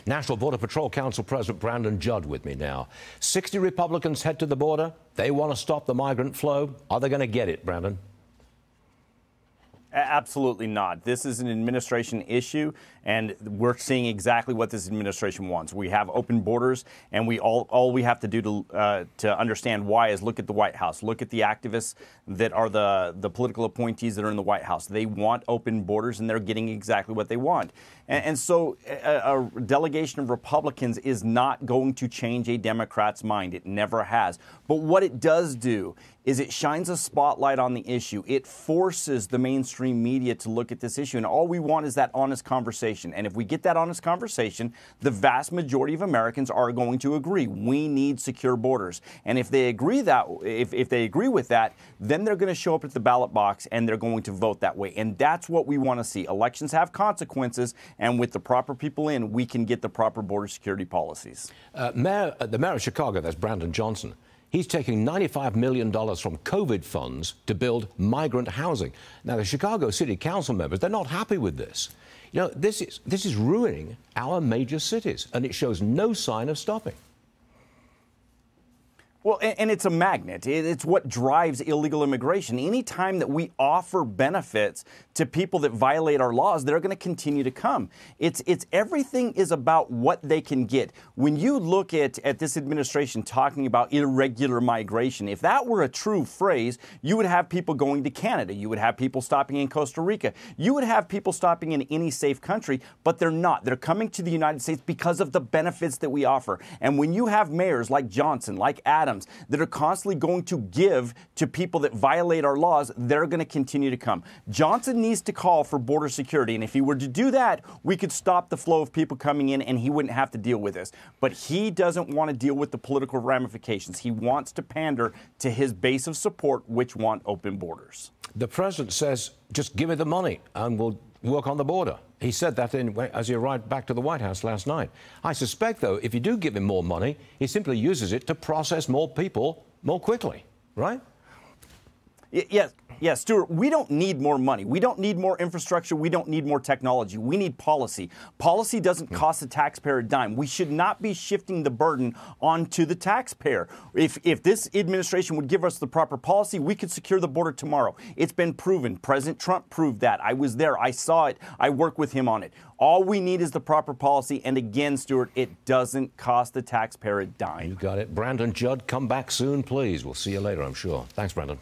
National Border Patrol Council President Brandon Judd with me now. 60 Republicans head to the border. They want to stop the migrant flow. Are they going to get it, Brandon? Absolutely not. This is an administration issue, and we're seeing exactly what this administration wants. We have open borders, and all we have to do to understand why is look at the White House, look at the activists that are the political appointees that are in the White House. They want open borders, and they're getting exactly what they want. And so a delegation of Republicans is not going to change a Democrat's mind. It never has. But what it does do is it shines a spotlight on the issue. It forces the mainstream media to look at this issue. And all we want is that honest conversation. And if we get that honest conversation, the vast majority of Americans are going to agree. We need secure borders. And if they agree if they agree with that, then they're going to show up at the ballot box and they're going to vote that way. And that's what we want to see. Elections have consequences. And with the proper people in, we can get the proper border security policies. The mayor of Chicago, that's Brandon Johnson, he's taking $95 million from COVID funds to build migrant housing. Now, the Chicago City Council members, they're not happy with this. You know, this is ruining our major cities, and it shows no sign of stopping. Well, and it's a magnet. It's what drives illegal immigration. Anytime that we offer benefits to people that violate our laws, they're going to continue to come. It's everything is about what they can get. When you look at this administration talking about irregular migration, if that were a true phrase, you would have people going to Canada. You would have people stopping in Costa Rica. You would have people stopping in any safe country, but they're not. They're coming to the United States because of the benefits that we offer. And when you have mayors like Johnson, like Adams, that are constantly going to give to people that violate our laws, they're going to continue to come. Johnson needs to call for border security, and if he were to do that, we could stop the flow of people coming in and he wouldn't have to deal with this. But he doesn't want to deal with the political ramifications. He wants to pander to his base of support, which want open borders. The president says, just give me the money and we'll work on the border. He said that as he arrived back to the White House last night. I suspect, though, if you do give him more money, he simply uses it to process more people more quickly, right? Yes, Stuart, we don't need more money. We don't need more infrastructure. We don't need more technology. We need policy. Policy doesn't cost the taxpayer a dime. We should not be shifting the burden onto the taxpayer. If this administration would give us the proper policy, we could secure the border tomorrow. It's been proven. President Trump proved that. I was there. I saw it. I worked with him on it. All we need is the proper policy. And again, Stuart, it doesn't cost the taxpayer a dime. You got it. Brandon Judd, come back soon, please. We'll see you later, I'm sure. Thanks, Brandon.